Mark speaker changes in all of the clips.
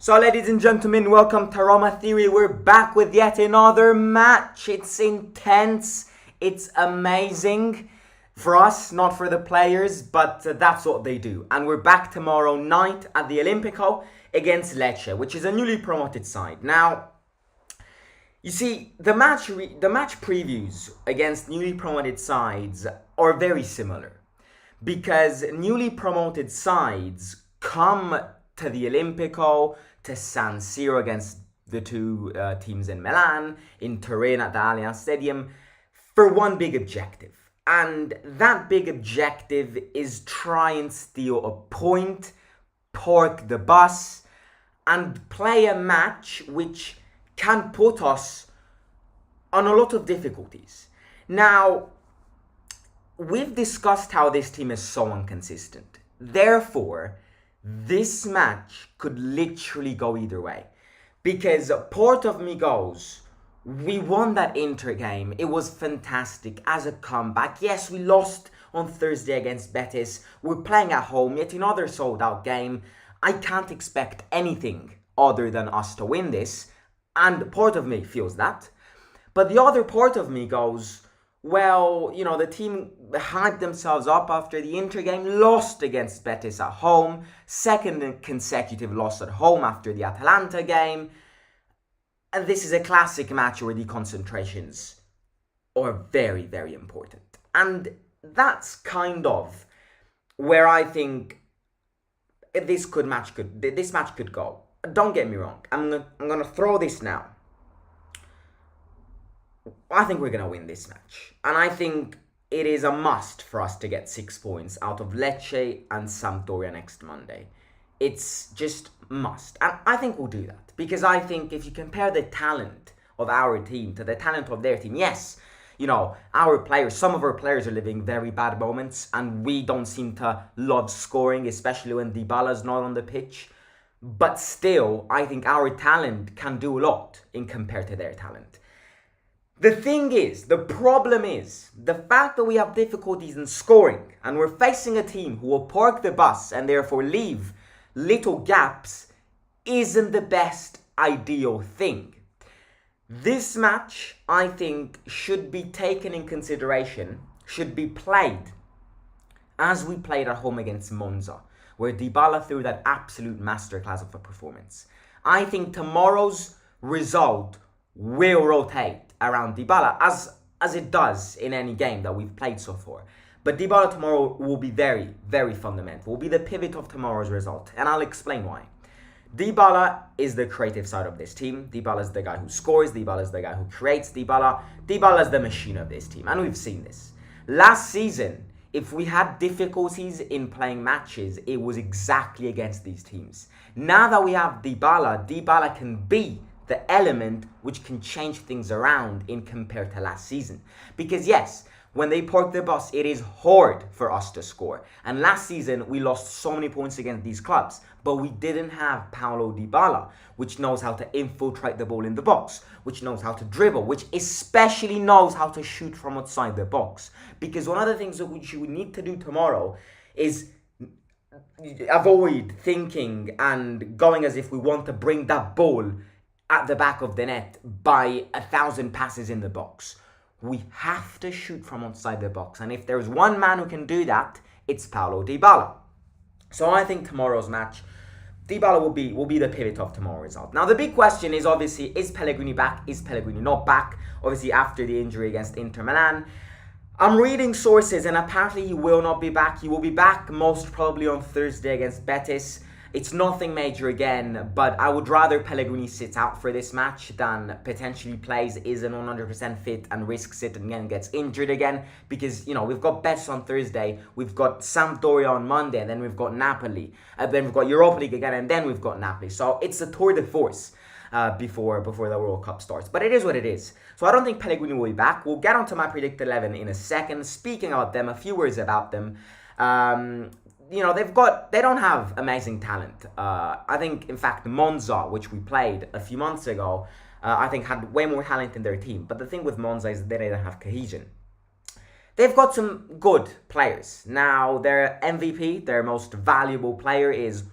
Speaker 1: So ladies and gentlemen, welcome to Roma Theory. We're back with yet another match. It's intense. It's amazing. For us, not for the players, but that's what they do. And we're back tomorrow night at the Olimpico against Lecce, which is a newly promoted side. Now, you see, the match previews against newly promoted sides are very similar. Because newly promoted sides come to the Olimpico, to San Siro against the two teams in Milan, in Turin at the Allianz Stadium, for one big objective. And that big objective is try and steal a point, park the bus, and play a match which can put us on a lot of difficulties. Now, we've discussed how this team is so inconsistent. Therefore, this match could literally go either way. Because part of me goes, we won that Inter game. It was fantastic as a comeback. Yes, we lost on Thursday against Betis. We're playing at home, yet another sold-out game. I can't expect anything other than us to win this. And part of me feels that. But the other part of me goes, well, you know, the team hyped themselves up after the Inter game, lost against Betis at home, second consecutive loss at home after the Atalanta game. And this is a classic match where the concentrations are very, very important. And that's kind of where I think this match could go. Don't get me wrong. I'm gonna throw this now. I think we're going to win this match. And I think it is a must for us to get 6 points out of Lecce and Sampdoria next Monday. It's just must. And I think we'll do that. Because I think if you compare the talent of our team to the talent of their team, yes, you know, some of our players are living very bad moments. And we don't seem to love scoring, especially when Dybala's not on the pitch. But still, I think our talent can do a lot in compared to their talent. The problem is, the fact that we have difficulties in scoring and we're facing a team who will park the bus and therefore leave little gaps isn't the best ideal thing. This match, I think, should be taken in consideration, should be played as we played at home against Monza, where Dybala threw that absolute masterclass of a performance. I think tomorrow's result will rotate around Dybala, as it does in any game that we've played so far. But Dybala tomorrow will be very, very fundamental. Will be the pivot of tomorrow's result. And I'll explain why. Dybala is the creative side of this team. Dybala is the guy who scores. Dybala is the guy who creates. Dybala is the machine of this team. And we've seen this. Last season, if we had difficulties in playing matches, it was exactly against these teams. Now that we have Dybala can be the element which can change things around in compared to last season. Because yes, when they park the bus, it is hard for us to score. And last season, we lost so many points against these clubs. But we didn't have Paulo Dybala, which knows how to infiltrate the ball in the box, which knows how to dribble, which especially knows how to shoot from outside the box. Because one of the things that which you need to do tomorrow is avoid thinking and going as if we want to bring that ball at the back of the net by 1,000 passes in the box. We have to shoot from outside the box. And if there's one man who can do that, it's Paulo Dybala. So I think tomorrow's match, Dybala will be the pivot of tomorrow's result. Now the big question is obviously, is Pellegrini back? Is Pellegrini not back? Obviously after the injury against Inter Milan. I'm reading sources and apparently he will not be back. He will be back most probably on Thursday against Betis. It's nothing major again, but I would rather Pellegrini sits out for this match than potentially plays, isn't 100% fit and risks it and again gets injured again. Because, you know, we've got Betis on Thursday, we've got Sampdoria on Monday, and then we've got Napoli. Then we've got Europa League again, and then we've got Napoli. So it's a tour de force before the World Cup starts. But it is what it is. So I don't think Pellegrini will be back. We'll get onto my predicted 11 in a second. Speaking about them, a few words about them. You know, they don't have amazing talent. I think, in fact, Monza, which we played a few months ago, I think had way more talent in their team. But the thing with Monza is they don't have cohesion. They've got some good players. Now, their MVP, their most valuable player, is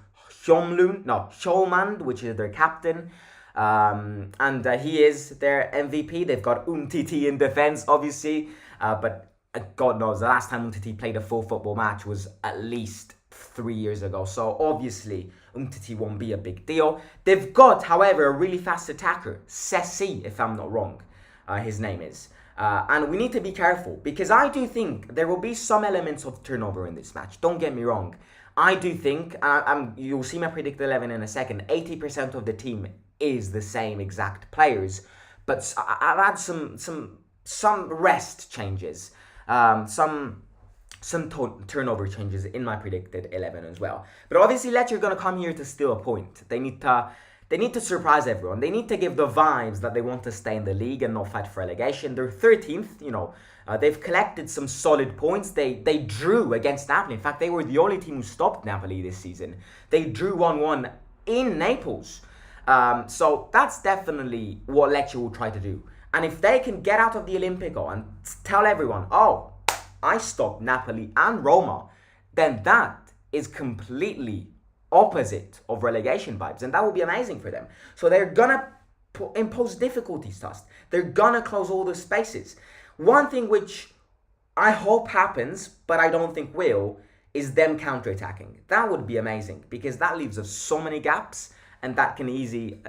Speaker 1: Showman, which is their captain. And he is their MVP. They've got Umtiti in defence, obviously. But God knows, the last time Umtiti played a full football match was at least 3 years ago. So obviously, Umtiti won't be a big deal. They've got, however, a really fast attacker. Sessi, if I'm not wrong, his name is. And we need to be careful, because I do think there will be some elements of turnover in this match. Don't get me wrong. I do think, you'll see my predicted 11 in a second, 80% of the team is the same exact players. But I've had some rest changes, some turnover changes in my predicted 11 as well. But obviously, Lecce are going to come here to steal a point. They need to surprise everyone. They need to give the vibes that they want to stay in the league and not fight for relegation. They're 13th, they've collected some solid points. They drew against Napoli. In fact, they were the only team who stopped Napoli this season. They drew 1-1 in Naples. So that's definitely what Lecce will try to do. And if they can get out of the Olimpico and tell everyone, oh, I stopped Napoli and Roma, then that is completely opposite of relegation vibes, and that will be amazing for them. So they're gonna impose difficulties to us. They're gonna close all the spaces. One thing which I hope happens, but I don't think will, is them counter-attacking. That would be amazing, because that leaves us so many gaps, and that can easily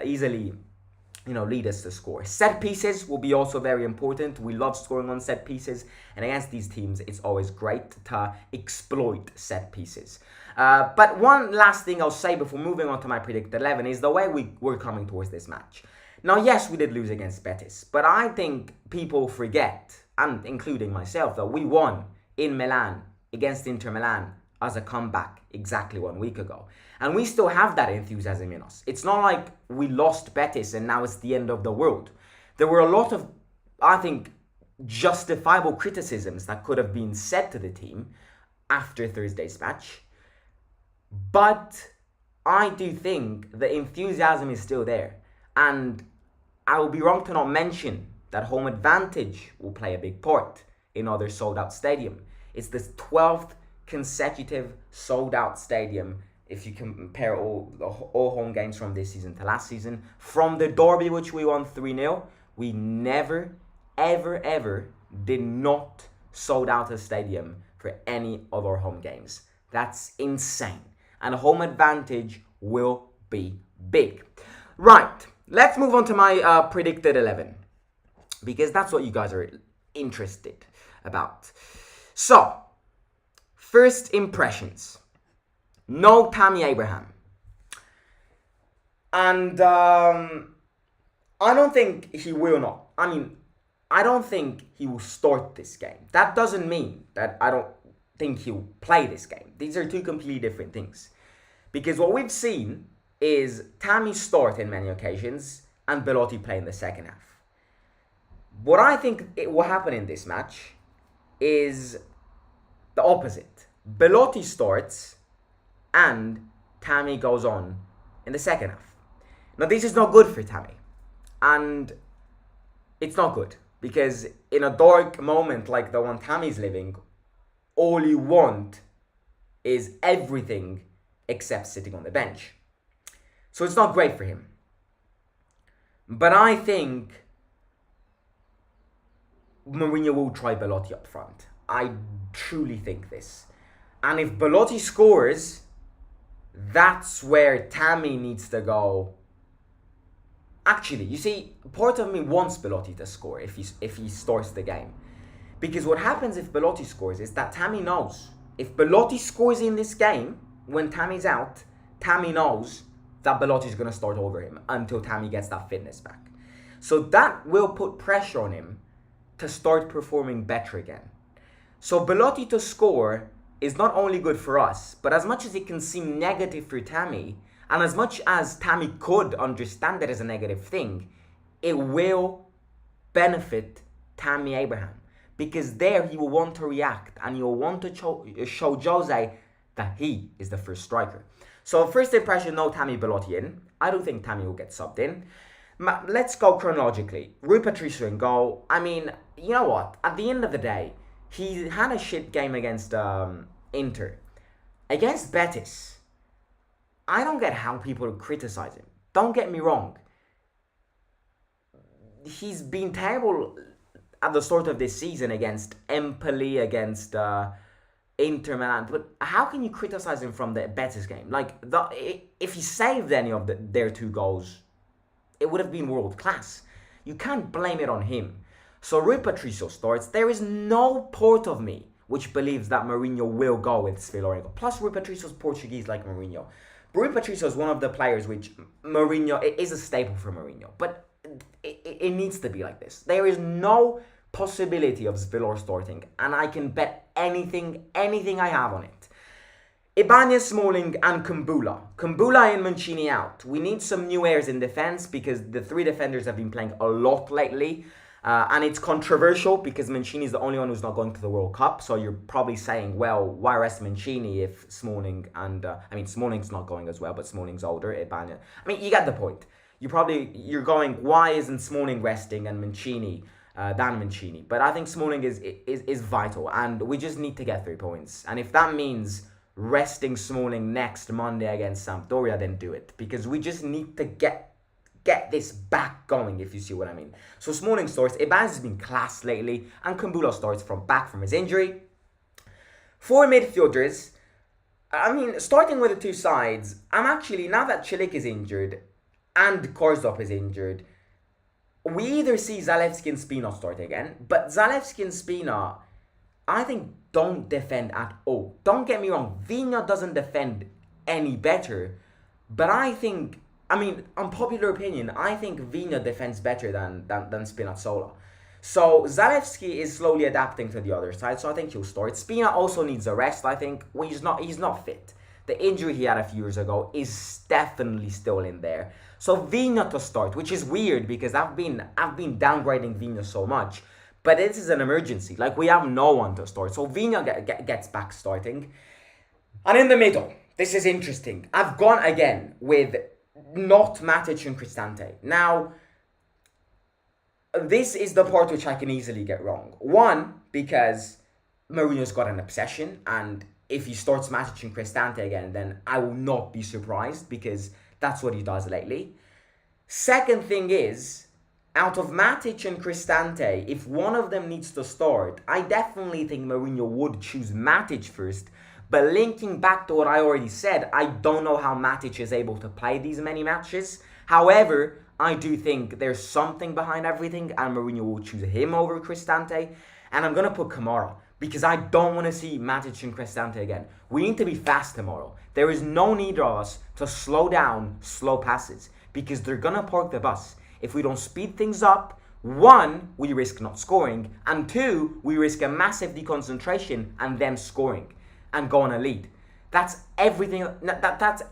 Speaker 1: lead us to score. Set pieces will be also very important. We love scoring on set pieces, and against these teams, it's always great to exploit set pieces. But one last thing I'll say before moving on to my predicted 11 is the way we're coming towards this match. Now, yes, we did lose against Betis, but I think people forget, and including myself, that we won in Milan against Inter Milan as a comeback exactly 1 week ago. And we still have that enthusiasm in us. It's not like we lost Betis and now it's the end of the world. There were a lot of, I think, justifiable criticisms that could have been said to the team after Thursday's match. But I do think the enthusiasm is still there. And I will be wrong to not mention that home advantage will play a big part in other sold-out stadium. It's the 12th consecutive sold-out stadium if you compare all home games from this season to last season. From the derby, which we won 3-0, we never, ever did not sold out a stadium for any of our home games. That's insane. And home advantage will be big. Right, let's move on to my predicted 11, because that's what you guys are interested about. So, first impressions. No Tammy Abraham. And I don't think he will not. I don't think he will start this game. That doesn't mean that I don't think he'll play this game. These are two completely different things. Because what we've seen is Tammy start in many occasions and Belotti play in the second half. What I think will happen in this match is the opposite. Belotti starts and Tammy goes on in the second half. Now, this is not good for Tammy. And it's not good, because in a dark moment like the one Tammy's living, all you want is everything except sitting on the bench. So it's not great for him. But I think Mourinho will try Belotti up front. I truly think this. And if Belotti scores, that's where Tammy needs to go. Actually, you see, part of me wants Belotti to score if he starts the game. Because what happens if Belotti scores is that Tammy knows. If Belotti scores in this game, when Tammy's out, Tammy knows that Belotti's going to start over him until Tammy gets that fitness back. So that will put pressure on him to start performing better again. So Belotti to score is not only good for us, but as much as it can seem negative for Tammy, and as much as Tammy could understand it as a negative thing, it will benefit Tammy Abraham. Because there he will want to react and he will want to show Jose that he is the first striker. So first impression, no Tammy Belotti in. I don't think Tammy will get subbed in. Let's go chronologically. Rui Patricio in goal. You know what? At the end of the day, he had a shit game against Inter. Against Betis, I don't get how people criticize him. Don't get me wrong. He's been terrible at the start of this season against Empoli, against Inter Milan. But how can you criticize him from the Betis game? Like, if he saved any of their 2 goals, it would have been world class. You can't blame it on him. So Rui Patricio starts. There is no part of me which believes that Mourinho will go with Villarreal. Plus, Rui Patricio's Portuguese like Mourinho. Rui Patricio is one of the players which Mourinho is a staple for Mourinho. But it needs to be like this. There is no possibility of Villar starting, and I can bet anything I have on it. Ibanez, Smalling, and Kumbula. Kumbula and Mancini out. We need some new airs in defense because the 3 defenders have been playing a lot lately. And it's controversial because Mancini is the only one who's not going to the World Cup. So you're probably saying, well, why rest Mancini if Smalling and... Smalling's not going as well, but Smalling's older. Ibanez. You get the point. You're going, why isn't Smalling resting and Mancini... than Mancini. But I think Smalling is vital, and we just need to get 3 points. And if that means resting Smalling next Monday against Sampdoria, then do it, because we just need to get this back going, if you see what I mean. So Smalling starts. Ibanez has been class lately, and Kumbula starts back from his injury. 4 midfielders. Starting with the 2 sides, I'm actually, now that Celik is injured and Karsdorp is injured, we either see Zalewski and Spina start again, but Zalewski and Spina, I think, don't defend at all. Don't get me wrong, Vina doesn't defend any better, but I think, unpopular opinion, I think Vina defends better than Spinazzola. So Zalewski is slowly adapting to the other side, so I think he'll start. Spina also needs a rest, I think. Well, he's not fit. The injury he had a few years ago is definitely still in there. So Vina to start, which is weird because I've been downgrading Vina so much. But this is an emergency. Like, we have no one to start. So Vina gets back starting. And in the middle, this is interesting. I've gone again with not Matic and Cristante. Now, this is the part which I can easily get wrong. One, because Mourinho's got an obsession, and if he starts Matic and Cristante again, then I will not be surprised, because that's what he does lately. Second thing is, out of Matic and Cristante, if one of them needs to start, I definitely think Mourinho would choose Matic first. But linking back to what I already said, I don't know how Matic is able to play these many matches. However, I do think there's something behind everything, and Mourinho will choose him over Cristante. And I'm going to put Kamara, because I don't want to see Matic and Cristante again. We need to be fast tomorrow. There is no need of us to slow down slow passes, because they're going to park the bus. If we don't speed things up, 1, we risk not scoring, and 2, we risk a massive deconcentration and them scoring and go on a lead. That's everything. That's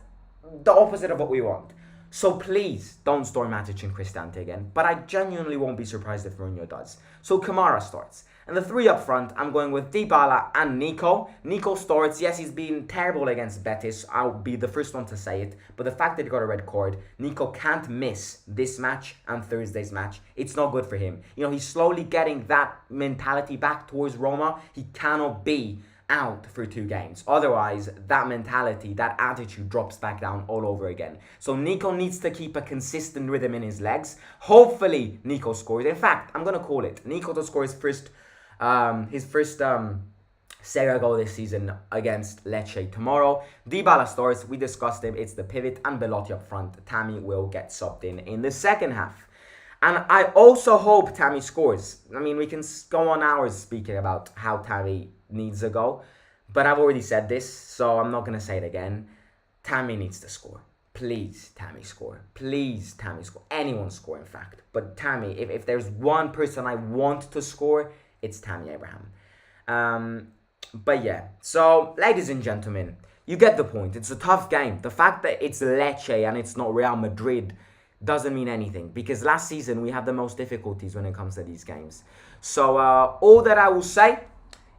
Speaker 1: the opposite of what we want. So please don't start Matic and Cristante again. But I genuinely won't be surprised if Mourinho does. So Kamara starts. And the 3 up front, I'm going with Dybala and Nico. Nico starts. Yes, he's been terrible against Betis. I'll be the first one to say it. But the fact that he got a red card, Nico can't miss this match and Thursday's match. It's not good for him. He's slowly getting that mentality back towards Roma. He cannot be out for 2 games. Otherwise, that mentality, that attitude drops back down all over again. So Nico needs to keep a consistent rhythm in his legs. Hopefully, Nico scores. In fact, I'm going to call it. Nico to score his first Serie A goal this season against Lecce tomorrow. Dybala starts. We discussed him. It's the pivot, and Belotti up front. Tammy will get subbed in the second half. And I also hope Tammy scores. We can go on hours speaking about how Tammy needs a goal, but I've already said this, so I'm not going to say it again. Tammy needs to score. Please, Tammy, score. Please, Tammy, score. Anyone score, in fact. But Tammy, if there's one person I want to score, it's Tammy Abraham. But yeah, so ladies and gentlemen, you get the point. It's a tough game. The fact that it's Lecce and it's not Real Madrid doesn't mean anything, because last season we had the most difficulties when it comes to these games. So all that I will say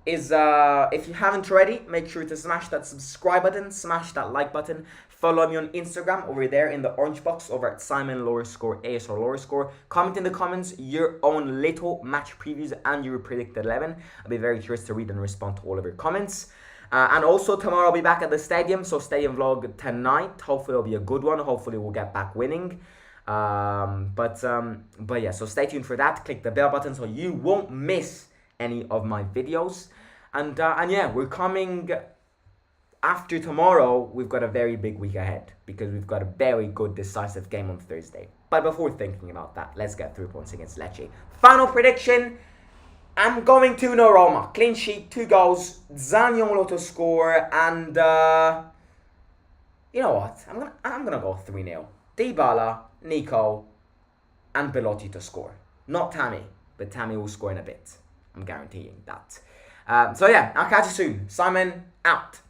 Speaker 1: is, if you haven't already, make sure to smash that subscribe button, smash that like button, follow me on Instagram over there in the orange box over at Simon_AS_. Comment in the comments your own little match previews and your predicted 11. I'll be very curious to read and respond to all of your comments. And also tomorrow I'll be back at the stadium, so stadium vlog tonight. Hopefully it'll be a good one. Hopefully we'll get back winning. But yeah, so stay tuned for that. Click the bell button so you won't miss any of my videos. And yeah, we're coming after tomorrow. We've got a very big week ahead because we've got a very good decisive game on Thursday. But before thinking about that, let's get 3 points against Lecce. Final prediction. I'm going 2-0 Roma. Clean sheet, 2 goals, Zaniolo to score, and you know what? I'm gonna go 3-0. Dybala, Nico, and Belotti to score. Not Tammy, but Tammy will score in a bit. I'm guaranteeing that. So yeah, I'll catch you soon. Simon, out.